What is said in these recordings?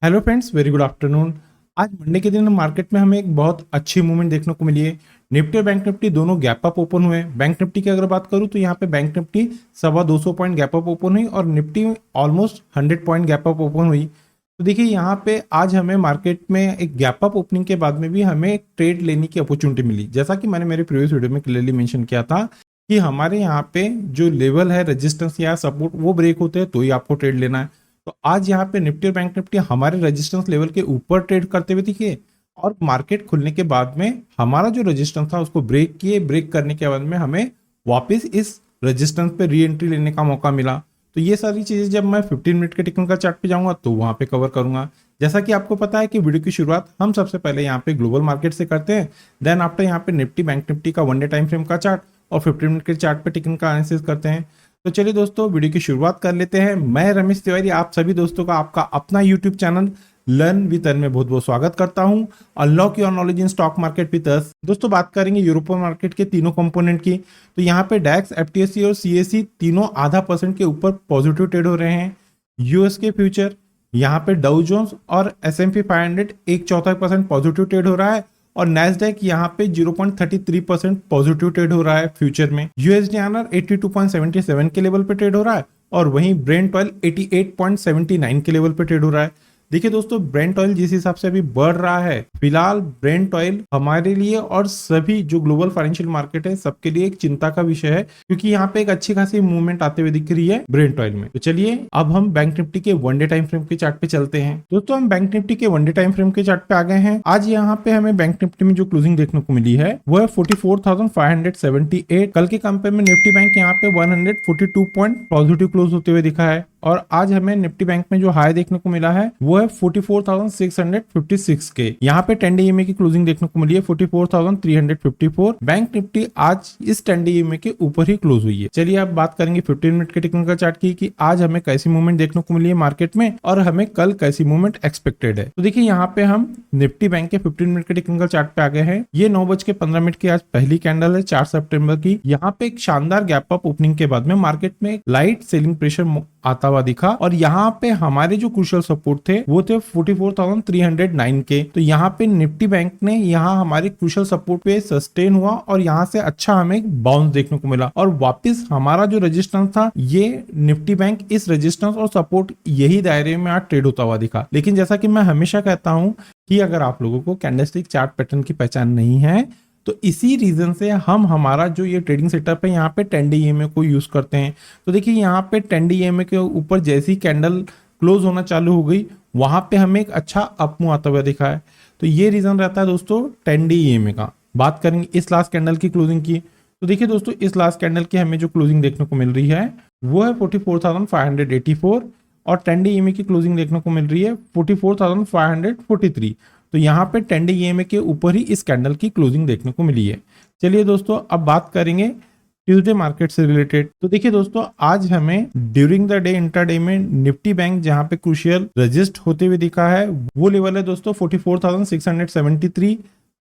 Hello friends, very good afternoon. आज Monday के दिन मार्केट में हमें एक बहुत अच्छी मूवमेंट देखने को मिली है। निफ्टी और बैंक निफ्टी दोनों गैप अप ओपन हुए। बैंक निफ्टी की अगर बात करूं तो यहाँ पे bank Nifty 250 point gap up open हुई और Nifty almost 100 point gap up open हुई। तो देखिए यहाँ पे आज हमें मार्केट में एक गैप अप ओपनिंग के बाद में भी हमें एक ट्रेड लेने की अपॉर्चुनिटी मिली। जैसा कि मैंने मेरे प्रीवियस वीडियो में क्लियरली मेंशन किया था कि हमारे यहाँ पे जो लेवल है रेजिस्टेंस या सपोर्ट वो ब्रेक होते हैं तो ही आपको ट्रेड लेना है। तो आज यहाँ पे निफ्टी और बैंक निफ्टी हमारे रेजिस्टेंस लेवल के ऊपर ट्रेड करते हुए दिखे और मार्केट खुलने के बाद में हमारा जो रेजिस्टेंस था उसको ब्रेक किए। ब्रेक करने के बाद में हमें वापस इस रेजिस्टेंस पे री एंट्री लेने का मौका मिला। तो ये सारी चीजें जब मैं 15 मिनट के टेक्निकल चार्ट पे जाऊंगा तो वहां पे कवर करूंगा। जैसा कि आपको पता है कि वीडियो की शुरुआत हम सबसे पहले यहाँ पे ग्लोबल मार्केट से करते हैं, देन आफ्टर यहाँ पे निफ्टी बैंक निफ्टी का 1 डे टाइम फ्रेम का चार्ट और 15 मिनट के चार्ट पे टेक्निकल एनालिसिस करते हैं। तो चलिए दोस्तों वीडियो की शुरुआत कर लेते हैं। मैं रमेश तिवारी आप सभी दोस्तों का आपका अपना यूट्यूब चैनल लर्न विद अन में बहुत बहुत स्वागत करता हूं। Unlock your knowledge in stock market with us. दोस्तों बात करेंगे यूरोपियन मार्केट के तीनों कंपोनेंट की। तो यहाँ पे डैक्स, एफटीएसई और सीएसई तीनों 0.5% के ऊपर पॉजिटिव ट्रेड हो रहे हैं। यूएस के फ्यूचर यहाँ पे डाउ जोन्स और S&P 500 1/4% पॉजिटिव ट्रेड हो रहा है और नैस्डैक यहाँ पे 0.33% पॉजिटिव ट्रेड हो रहा है फ्यूचर में। यूएसडी आनर 82.77 के लेवल पे ट्रेड हो रहा है और वहीं ब्रेंट ऑयल 88.79 के लेवल पे ट्रेड हो रहा है। देखिए दोस्तों, ब्रेंट ऑयल जिस हिसाब से अभी बढ़ रहा है, फिलहाल ब्रेंट ऑयल हमारे लिए और सभी जो ग्लोबल फाइनेंशियल मार्केट है सबके लिए एक चिंता का विषय है, क्योंकि यहाँ पे एक अच्छी खासी मूवमेंट आते हुए दिख रही है ब्रेंट ऑयल में। तो चलिए अब हम बैंक निफ्टी के 1 डे टाइम फ्रेम के चार्ट पे चलते हैं। दोस्तों हम बैंक निफ्टी के 1 डे टाइम फ्रेम के चार्ट पे आ गए हैं। आज यहाँ पे हमें बैंक निफ्टी में जो क्लोजिंग देखने को मिली है वो है 44,578। कल के कंपेयर में निफ्टी बैंक यहाँ पे 142 पॉइंट पॉजिटिव क्लोज होते हुए दिखा है और आज हमें निफ्टी बैंक में जो हाई देखने को मिला है वो है 44,656 के। यहाँ पे 10 डे ईएमए की क्लोजिंग देखने को मिली है 44,354। बैंक निफ्टी आज इस 10 डे ईएमए के ऊपर ही क्लोज हुई है। चलिए अब बात करेंगे 15 मिनट के टेक्निकल चार्ट की कि आज हमें कैसी मूवमेंट देखने को मिली है मार्केट में और हमें कल कैसी मूवमेंट एक्सपेक्टेड है। तो देखिए यहाँ पे हम निफ्टी बैंक के 15 मिनट के टेक्निकल चार्ट पे आ गए हैं। ये 9:15 की आज पहली कैंडल है 4 सितंबर की। यहाँ पे एक शानदार गैप अप ओपनिंग के बाद में मार्केट में लाइट सेलिंग प्रेशर आता हुआ दिखा और यहाँ पे हमारे जो क्रूशियल सपोर्ट थे वो थे 44,309 के। तो यहाँ पे निफ्टी बैंक ने यहाँ हमारे क्रूशियल सपोर्ट पे सस्टेन हुआ और यहाँ से अच्छा हमें बाउंस देखने को मिला और वापस हमारा जो रेजिस्टेंस था ये निफ्टी बैंक इस रेजिस्टेंस और सपोर्ट यही दायरे में आज ट्रेड होता हुआ दिखा। लेकिन जैसा कि मैं हमेशा कहता हूँ कि अगर आप लोगों को कैंडलस्टिक चार्ट पैटर्न की पहचान नहीं है तो इसी रीजन से हम हमारा जो ये ट्रेडिंग सेटअप है यहाँ पे 10 डे ईएमए को यूज करते हैं। तो देखिए यहाँ पे 10 डे ईएमए के ऊपर जैसी कैंडल क्लोज होना चालू हो गई वहां पे हमें एक अच्छा अपमूव आता हुआ दिखा है। तो ये रीजन रहता है दोस्तों 10 डे ईएमए का। बात करेंगे इस लास्ट कैंडल की क्लोजिंग की। तो देखिए दोस्तों, इस लास्ट कैंडल की हमें जो क्लोजिंग देखने को मिल रही है वो है 44,584 और 10 डे ईएमए की क्लोजिंग देखने को मिल रही है 44,543। तो यहाँ पे 10 डे ईएमए के ऊपर ही इस कैंडल की क्लोजिंग देखने को मिली है। चलिए दोस्तों अब बात करेंगे ट्यूसडे मार्केट से रिलेटेड। तो देखिए दोस्तों, आज हमें ड्यूरिंग द डे इंट्राडे में निफ्टी बैंक जहां पे क्रूशियल रजिस्ट होते हुए दिखा है वो लेवल है दोस्तों 44,673।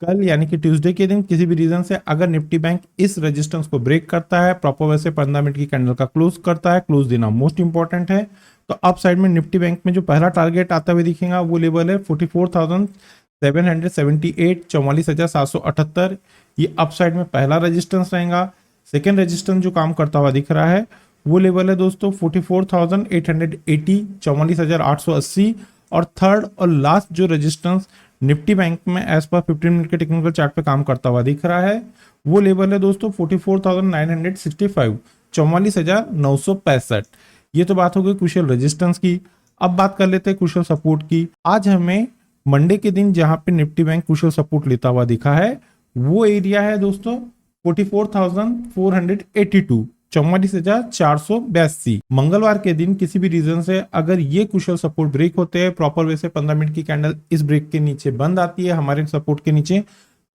कल यानी कि ट्यूसडे के दिन किसी भी रीजन से अगर निफ्टी बैंक इस रेजिस्टेंस को ब्रेक करता है, प्रॉपर वैसे 15 मिनट की कैंडल का क्लोज करता है, क्लोज देना मोस्ट इंपॉर्टेंट है, तो अप साइड में निफ्टी बैंक में जो पहला टारगेट आता हुआ दिखेगा वो लेवल है 44,778 44,778। ये अप साइड में पहला रेजिस्टेंस रहेगा। सेकेंड रेजिस्टेंस जो काम करता हुआ दिख रहा है वो लेवल है दोस्तों 44,880 44,880 और थर्ड और लास्ट जो रेजिस्टेंस निफ्टी बैंक में एज पर 15 मिनट के टेक्निकल चार्ट पे काम करता हुआ दिख रहा है वो लेवल है दोस्तों 44,965 44,965। ये तो बात हो गई क्रूशियल रेजिस्टेंस की। अब बात कर लेते हैं क्रूशियल सपोर्ट की। आज हमें मंडे के दिन जहां पे निफ्टी बैंक क्रूशियल सपोर्ट लेता हुआ दिखा है वो एरिया है दोस्तों 44,482 44,482। मंगलवार के दिन किसी भी रीजन से अगर ये क्रूशियल सपोर्ट ब्रेक होते हैं, प्रॉपर वे से 15 मिनट की कैंडल इस ब्रेक के नीचे बंद आती है हमारे सपोर्ट के नीचे,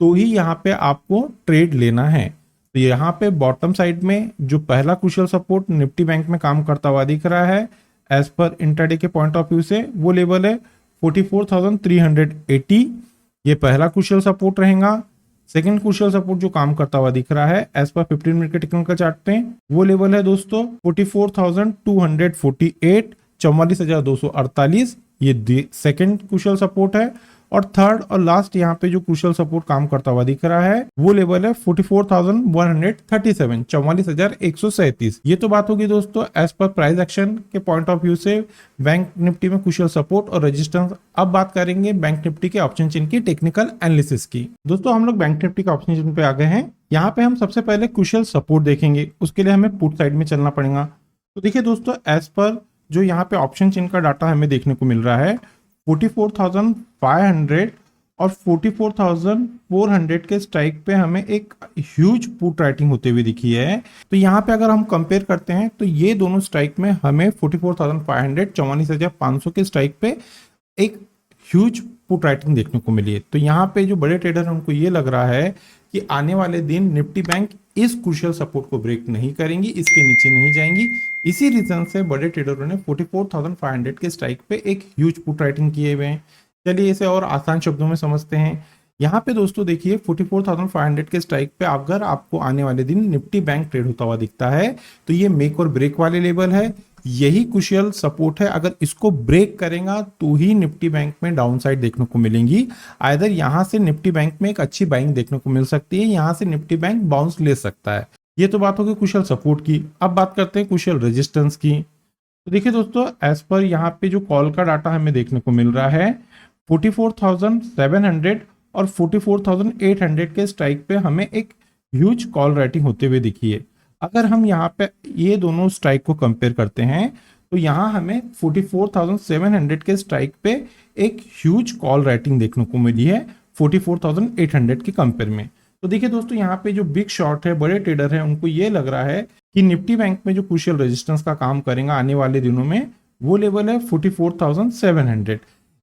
तो ही यहाँ पे आपको ट्रेड लेना है। तो यहाँ पे बॉटम साइड में जो पहला क्रूशियल सपोर्ट निफ्टी बैंक में काम करता हुआ दिख रहा है एज पर इंट्राडे के पॉइंट ऑफ व्यू से वो लेवल है 44,380। ये पहला क्रूशियल सपोर्ट रहेगा। सेकंड क्रूशियल सपोर्ट जो काम करता हुआ दिख रहा है एज पर 15 मिनट के टेक्निकल चार्ट पे वो लेवल है दोस्तों 44,248 44,248। ये सेकंड क्रूशियल सपोर्ट है, और थर्ड और लास्ट यहाँ पे जो क्रूशियल सपोर्ट काम करता हुआ दिख रहा है वो लेवल है 44,137, 44,137। ये तो बात होगी दोस्तों एज पर प्राइस एक्शन के पॉइंट ऑफ व्यू से बैंक निफ्टी में क्रूशियल सपोर्ट और रेजिस्टेंस। अब बात करेंगे बैंक निफ्टी के ऑप्शन चेन की टेक्निकल एनालिसिस की। दोस्तों हम लोग बैंक निफ्टी के ऑप्शन चेन पे आ गए हैं। यहाँ पे हम सबसे पहले क्रूशियल सपोर्ट देखेंगे, उसके लिए हमें पुट साइड में चलना पड़ेगा। तो देखिए दोस्तों एज पर जो यहाँ पे ऑप्शन चेन का डाटा हमें देखने को मिल रहा है 44,500 और 44,400 के स्ट्राइक पे हमें एक ह्यूज पुट राइटिंग होते हुए दिखी है। तो यहाँ पे अगर हम कंपेयर करते हैं तो ये दोनों स्ट्राइक में हमें 44,500 44,500 के स्ट्राइक पे एक ह्यूज पुट राइटिंग देखने को मिली है। तो यहाँ पे जो बड़े ट्रेडर हैं उनको ये लग रहा है कि आने वाले दिन निफ्टी बैंक इस क्रूशियल सपोर्ट को ब्रेक नहीं करेंगी, इसके नीचे नहीं जाएंगी। इसी रीजन से बड़े ट्रेडरों ने 44,500 के स्ट्राइक पे एक ह्यूज पुट राइटिंग किए हुए हैं। चलिए इसे और आसान शब्दों में समझते हैं। यहाँ पे दोस्तों देखिए 44,500 के स्ट्राइक पे अगर आपको आने वाले दिन निफ्टी बैंक ट्रेड होता हुआ दिखता है तो ये मेक और ब्रेक वाले लेवल है, यही क्रूशियल सपोर्ट है। अगर इसको ब्रेक करेगा तो ही निफ्टी बैंक में डाउन साइड देखने को मिलेंगी। आइदर यहाँ से निफ्टी बैंक में एक अच्छी बाइंग देखने को मिल सकती है, यहाँ से निफ्टी बैंक बाउंस ले सकता है। ये तो बात होगी क्रूशियल सपोर्ट की। अब बात करते हैं क्रूशियल रेजिस्टेंस की। तो देखिए दोस्तों एज पर यहाँ पे जो कॉल का डाटा हमें देखने को मिल रहा है 44,700 और 44,800 के स्ट्राइक पे हमें एक ह्यूज कॉल राइटिंग होते हुए दिखी है। अगर हम यहाँ पे ये दोनों स्ट्राइक को कंपेयर करते हैं तो यहाँ हमें 44,700 के स्ट्राइक पे एक ह्यूज कॉल राइटिंग देखने को मिली है 44,800 के कंपेयर में। तो देखिए दोस्तों यहाँ पे जो बिग शॉर्ट है, बड़े ट्रेडर है, उनको ये लग रहा है कि निफ्टी बैंक में जो क्रूशियल रेजिस्टेंस का काम करेगा आने वाले दिनों में वो लेवल है 44,700।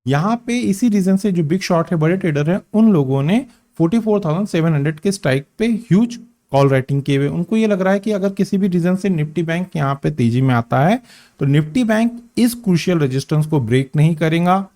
यहाँ पे इसी रीजन से जो बिग शॉर्ट है, बड़े ट्रेडर है, उन लोगों ने 44,700 के स्ट्राइक पे ह्यूज कॉल राइटिंग किए हुए। उनको ये लग रहा है कि अगर किसी भी रीजन से निफ्टी बैंक यहाँ पे तेजी में आता है तो निफ्टी बैंक इस क्रूशियल रेजिस्टेंस को ब्रेक नहीं करेगा।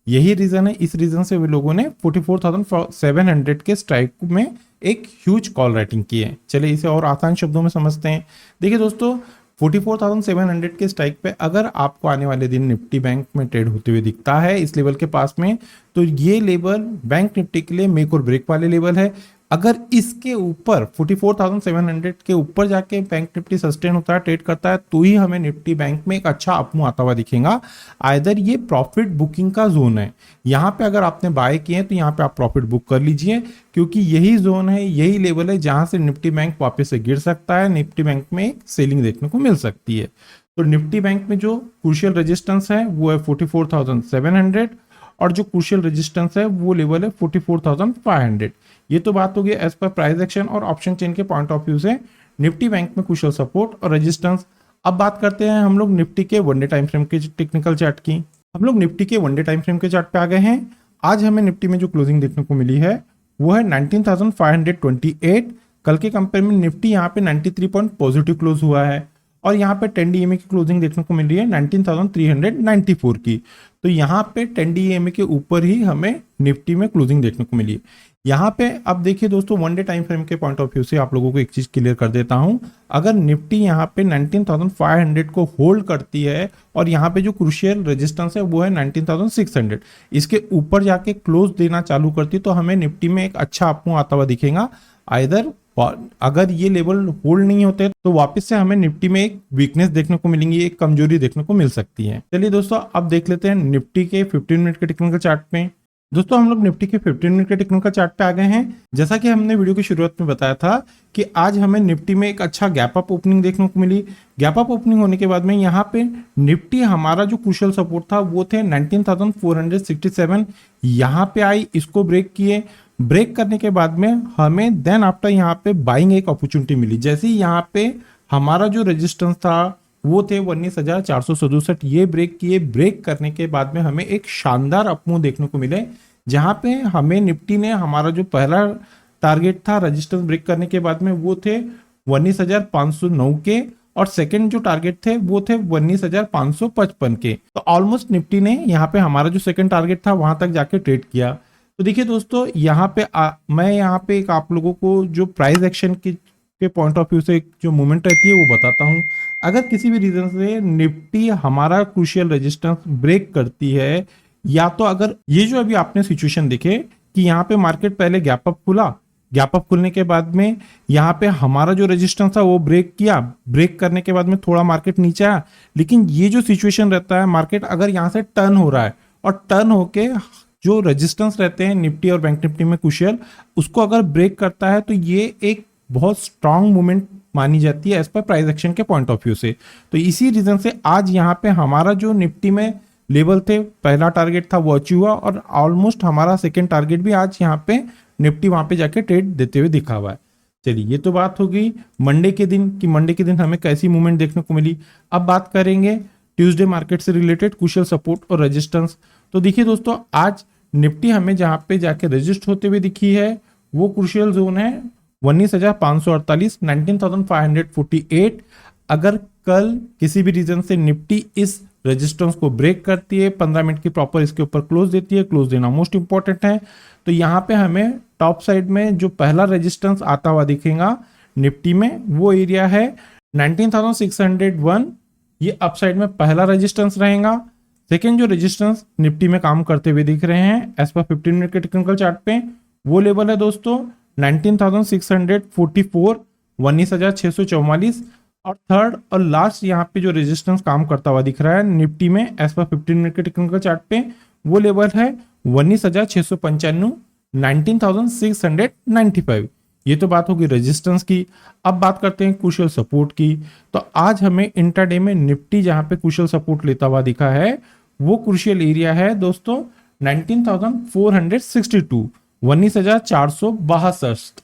यही रीजन है, इस रीजन से वे लोगों ने 44,700 के स्ट्राइक में एक ह्यूज कॉल राइटिंग की है। चलिए इसे और आसान शब्दों में समझते हैं। देखिए दोस्तों 44,700 के स्ट्राइक पे अगर आपको आने वाले दिन निफ्टी बैंक में ट्रेड होते हुए दिखता है इस लेवल के पास में, तो ये लेवल बैंक निफ्टी के लिए मेक और ब्रेक वाले लेवल है। अगर इसके ऊपर 44,700 के ऊपर जाके बैंक निफ्टी सस्टेन होता है, ट्रेड करता है, तो ही हमें निफ्टी बैंक में एक अच्छा अपमूव आता हुआ दिखेगा। आइदर ये प्रॉफिट बुकिंग का जोन है, यहाँ पे अगर आपने बाय किए हैं तो यहाँ पे आप प्रॉफिट बुक कर लीजिए, क्योंकि यही जोन है, यही लेवल है जहां से निफ्टी बैंक वापस से गिर सकता है, निफ्टी बैंक में एक सेलिंग देखने को मिल सकती है। तो निफ्टी बैंक में जो क्रूशियल रेजिस्टेंस है वो है 44,700 और जो क्रूशियल रेजिस्टेंस है वो लेवल है 44,500। ये तो बात होगी एज पर प्राइस एक्शन और ऑप्शन चेन के पॉइंट ऑफ व्यू से निफ्टी बैंक में क्रूशियल सपोर्ट और रेजिस्टेंस। अब बात करते हैं हम लोग निफ्टी के वन डे टाइम फ्रेम के टेक्निकल चार्ट की। हम लोग निफ्टी के वन डे टाइम फ्रेम के चार्ट पे आ गए हैं। आज हमें निफ्टी में जो क्लोजिंग देखने को मिली है वो है 19,528। कल के कंपेयर में निफ्टी यहाँ पे 93 पॉइंट पॉजिटिव क्लोज हुआ है और यहाँ पे 10 DMA की क्लोजिंग देखने को मिल रही है 19,394 की। तो यहाँ पे 10 DMA के ऊपर ही हमें निफ्टी में क्लोजिंग देखने को मिली है। यहाँ पे अब देखिए दोस्तों वन डे टाइम फ्रेम के पॉइंट ऑफ व्यू से आप लोगों को एक चीज क्लियर कर देता हूँ। अगर निफ्टी यहाँ पे 19,500 को होल्ड करती है और यहाँ पे जो क्रूशियल रेजिस्टेंस है वो है 19,600, इसके ऊपर जाके क्लोज देना चालू करती है तो हमें निफ्टी में एक अच्छा अपमूव आता हुआ दिखेगा। आइदर अगर ये लेवल होल्ड नहीं होते तो वापस से हमें निफ्टी में एक वीकनेस देखने को मिलेंगी, एक कमजोरी देखने को मिल सकती है। चलिए दोस्तों अब देख लेते हैं निफ्टी के 15 मिनट के टेक्निकल चार्ट पे। दोस्तों हम लोग निफ्टी के 15 मिनट के टेक्निकल चार्ट पे आ गए हैं। जैसा कि हमने वीडियो की शुरुआत में बताया था कि आज हमें निफ्टी में एक अच्छा गैप अप ओपनिंग देखने को मिली। गैप अप ओपनिंग होने के बाद में यहाँ पे निफ्टी हमारा जो क्रूशियल सपोर्ट था वो थे 19,467, यहाँ पे आई, इसको ब्रेक किए। ब्रेक करने के बाद में हमें देन आफ्टर यहाँ पे बाइंग एक अपॉर्चुनिटी मिली। जैसे ही यहाँ पे हमारा जो रेजिस्टेंस था वो थे 19,467, ये ब्रेक किए। ब्रेक करने के बाद में हमें एक शानदार अपमूव देखने को मिले, जहां पे हमें निफ्टी ने हमारा जो पहला टारगेट था रेजिस्टेंस ब्रेक करने के बाद में वो थे 19,509 के और सेकंड जो टारगेट थे वो थे 19,555 के। तो ऑलमोस्ट निफ्टी ने यहाँ पे हमारा जो सेकंड टारगेट था वहां तक जाके ट्रेड किया। तो देखिए दोस्तों यहाँ पे मैं यहाँ पे एक आप लोगों को जो प्राइस एक्शन की के पॉइंट ऑफ व्यू से जो मूवमेंट रहती है वो बताता हूँ। अगर किसी भी रीजन से निफ्टी हमारा क्रूशियल रेजिस्टेंस ब्रेक करती है, या तो अगर ये जो अभी आपने सिचुएशन देखे कि यहाँ पे मार्केट पहले गैप अप खुला, गैप अप खुलने के बाद में यहाँ पे हमारा जो रेजिस्टेंस था वो ब्रेक किया, ब्रेक करने के बाद में थोड़ा मार्केट नीचे आया, लेकिन ये जो सिचुएशन रहता है मार्केट अगर यहाँ से टर्न हो रहा है और टर्न होके जो रेजिस्टेंस रहते हैं निफ्टी और बैंक निफ्टी में क्रूशियल, उसको अगर ब्रेक करता है तो ये एक बहुत स्ट्रांग मूवमेंट मानी जाती है एज पर प्राइस एक्शन के पॉइंट ऑफ व्यू से। तो इसी रीजन से आज यहाँ पे हमारा जो निफ्टी में लेवल थे, पहला टारगेट था वो अचीव हुआ और ऑलमोस्ट हमारा सेकेंड टारगेट भी आज यहाँ पे निफ्टी वहां पे जाके ट्रेड देते हुए दिखा हुआ है। चलिए ये तो बात हो गई मंडे के दिन कि मंडे के दिन हमें कैसी मूवमेंट देखने को मिली। अब बात करेंगे ट्यूसडे मार्केट से रिलेटेड क्रूशियल सपोर्ट और रेजिस्टेंस। तो देखिए दोस्तों, आज निफ्टी हमें जहां पे जाके रजिस्ट होते हुए दिखी है वो क्रूशियल जोन है 19,548, 19,548। अगर कल किसी भी रीजन से निफ्टी इस रेजिस्टेंस को ब्रेक करती है, 15 मिनट की प्रॉपर इसके ऊपर क्लोज देती है, क्लोज देना मोस्ट इंपॉर्टेंट है, तो यहाँ पे हमें टॉप साइड में जो पहला रेजिस्टेंस आता हुआ दिखेगा निफ्टी में वो एरिया है 19,601। ये अप साइड में पहला रेजिस्टेंस रहेगा। सेकेंड जो रेजिस्टेंस निफ्टी में काम करते हुए दिख रहे हैं एज पर 15 मिनट के टेक्निकल चार्ट पे, वो लेवल है दोस्तों 19,644, 19,644। और थर्ड और लास्ट यहाँ पे जो रेजिस्टेंस काम करता हुआ दिख रहा है निफ्टी में एज पर 15 मिनट के टेक्निकल चार्ट पे, वो लेवल है 19,695, 19,695। ये तो बात होगी रेजिस्टेंस की। अब बात करते हैं क्रूशियल सपोर्ट की। तो आज हमें इंट्राडे में निफ्टी जहां पे क्रूशियल सपोर्ट लेता हुआ दिखा है वो क्रूशियल एरिया है दोस्तों 19,462, 19,462।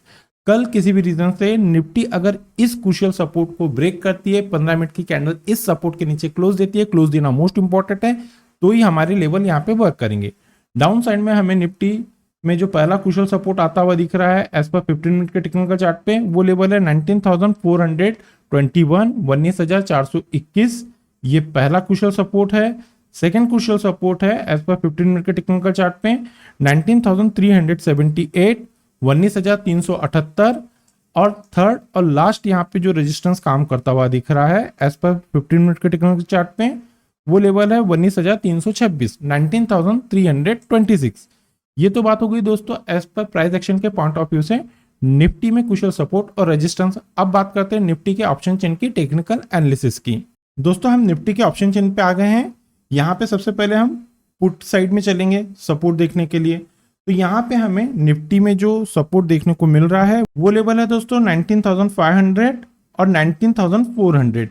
कल किसी भी रीजन से निफ्टी अगर इस क्रूशियल सपोर्ट को ब्रेक करती है, 15 मिनट की कैंडल इस सपोर्ट के नीचे क्लोज देती है, क्लोज देना मोस्ट इंपॉर्टेंट है, तो ही हमारे लेवल यहाँ पे वर्क करेंगे। डाउन साइड में हमें निफ्टी में जो पहला क्रूशियल सपोर्ट आता हुआ दिख रहा है एज पर 15 मिनट के टेक्निकल चार्ट पे, वो लेवल है 19,421, 19,421। ये पहला क्रूशियल सपोर्ट है। सेकेंड क्रूशियल सपोर्ट है एज पर 15 मिनट के टेक्निकल चार्ट पे 19,378, 19,378। और थर्ड और लास्ट यहाँ पे जो रेजिस्टेंस काम करता हुआ दिख रहा है एज पर 15 मिनट के टेक्निकल चार्ट पे, वो लेवल है 19,326, 19,326। ये तो बात हो गई दोस्तों एज पर प्राइस एक्शन के पॉइंट ऑफ व्यू से निफ्टी में क्रूशियल सपोर्ट और रेजिस्टेंस। अब बात करते हैं निफ्टी के ऑप्शन चेन की टेक्निकल एनालिसिस की। दोस्तों हम निफ्टी के ऑप्शन चेन पे आ गए हैं। यहाँ पे सबसे पहले हम पुट साइड में चलेंगे सपोर्ट देखने के लिए। तो यहाँ पे हमें निफ्टी में जो सपोर्ट देखने को मिल रहा है वो लेवल है दोस्तों 19,500 और 19,400,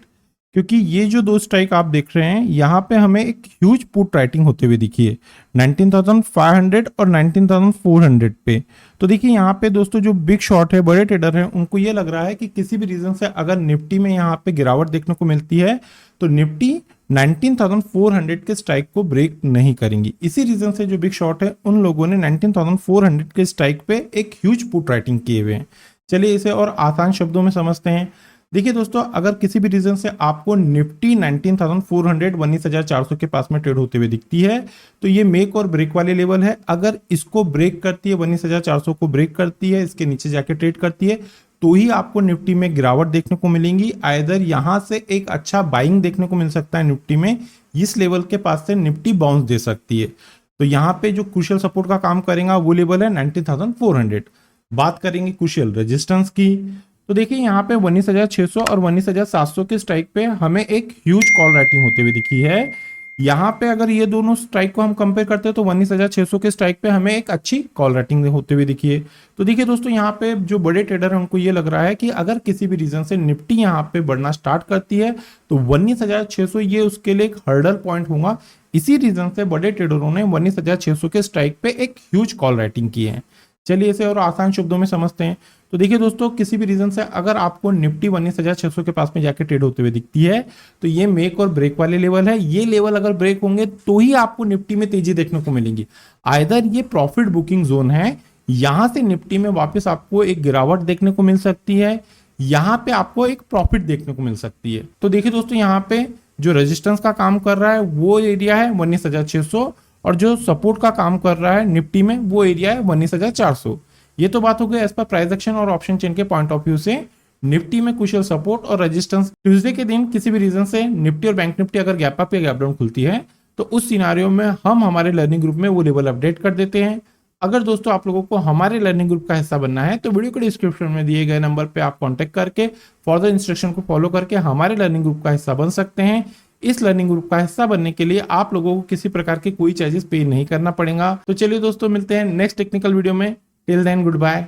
क्योंकि ये जो दो स्ट्राइक आप देख रहे हैं यहाँ पे हमें एक ह्यूज पुट राइटिंग होते हुए दिखी है 19,500 और 19,400 पे। तो देखिए यहाँ पे दोस्तों जो बिग शॉट है, बड़े ट्रेडर हैं, उनको ये लग रहा है कि किसी भी रीजन से अगर निफ्टी में यहाँ पे गिरावट देखने को मिलती है तो निफ्टी 19,400 के स्ट्राइक को ब्रेक नहीं करेंगी। इसी रीजन से जो बिग शॉट है उन लोगों ने 19,400 के स्ट्राइक पे एक ह्यूज पुट राइटिंग किए हुए हैं। चलिए इसे और आसान शब्दों में समझते हैं। देखिए दोस्तों, अगर किसी भी रीजन से आपको निफ्टी 19,400, 19,400 के पास में ट्रेड होते हुए दिखती है तो ये मेक और ब्रेक वाले लेवल है। अगर इसको ब्रेक करती है, 19,400 को ब्रेक करती है, इसके नीचे जाके ट्रेड करती है, तो ही आपको निफ्टी में गिरावट देखने को मिलेंगी। आइदर यहां से एक अच्छा बाइंग देखने को मिल सकता है निफ्टी में, इस लेवल के पास से निफ्टी बाउंस दे सकती है। तो यहाँ पे जो क्रूशियल सपोर्ट का काम करेगा वो लेवल है 19,400। बात करेंगे क्रूशियल रेजिस्टेंस की। तो देखिए यहाँ पे 19,600 और 19,700 के स्ट्राइक पे हमें एक ह्यूज कॉल राइटिंग होते हुए दिखी है। यहाँ पे अगर ये दोनों स्ट्राइक को हम कंपेयर करते हैं तो 19,600 के स्ट्राइक पे हमें एक अच्छी कॉल राइटिंग होते हुए दिखी है। तो देखिए दोस्तों, यहाँ पे जो बड़े ट्रेडर हैं उनको ये लग रहा है कि अगर किसी भी रीजन से निफ्टी यहाँ पे बढ़ना स्टार्ट करती है तो 19,600 ये उसके लिए एक हर्डल पॉइंट होगा। इसी रीजन से बड़े ट्रेडरों ने 19,600 के स्ट्राइक पे एक ह्यूज कॉल राइटिंग की है। चलिए इसे और आसान शब्दों में समझते हैं। तो देखिए दोस्तों, किसी भी रीजन से अगर आपको निफ्टी 19,600 के पास में जाके ट्रेड होते हुए दिखती है तो ये मेक और ब्रेक वाले लेवल है। ये लेवल अगर ब्रेक होंगे तो ही आपको निफ्टी में तेजी देखने को मिलेगी। आइदर ये प्रॉफिट बुकिंग जोन है, यहां से निफ्टी में वापस आपको एक गिरावट देखने को मिल सकती है, यहां पे आपको एक प्रॉफिट देखने को मिल सकती है। तो देखिए दोस्तों, यहाँ पे जो रेजिस्टेंस का काम कर रहा है वो एरिया है 19,600 और जो सपोर्ट का काम कर रहा है निफ्टी में वो एरिया है 19,400। ये तो बात हो गई एज पर प्राइस एक्शन और ऑप्शन चेन के पॉइंट ऑफ व्यू से निफ्टी में कुशल सपोर्ट और रेजिस्टेंस। ट्यूसडे के दिन किसी भी रीजन से निफ्टी और बैंक निफ्टी अगर गैप अप या गैप डाउन खुलती है तो उस सिनारियो में हम हमारे लर्निंग ग्रुप में वो लेवल अपडेट कर देते हैं। अगर दोस्तों आप लोगों को हमारे लर्निंग ग्रुप का हिस्सा बनना है तो वीडियो के डिस्क्रिप्शन में दिए गए नंबर पे आप कांटेक्ट करके फर्दर इंस्ट्रक्शन को फॉलो करके हमारे लर्निंग ग्रुप का हिस्सा बन सकते हैं। इस लर्निंग ग्रुप का हिस्सा बनने के लिए आप लोगों को किसी प्रकार के कोई चार्जेस पे नहीं करना पड़ेगा। तो चलिए दोस्तों, मिलते हैं नेक्स्ट टेक्निकल वीडियो में। Till then, good bye.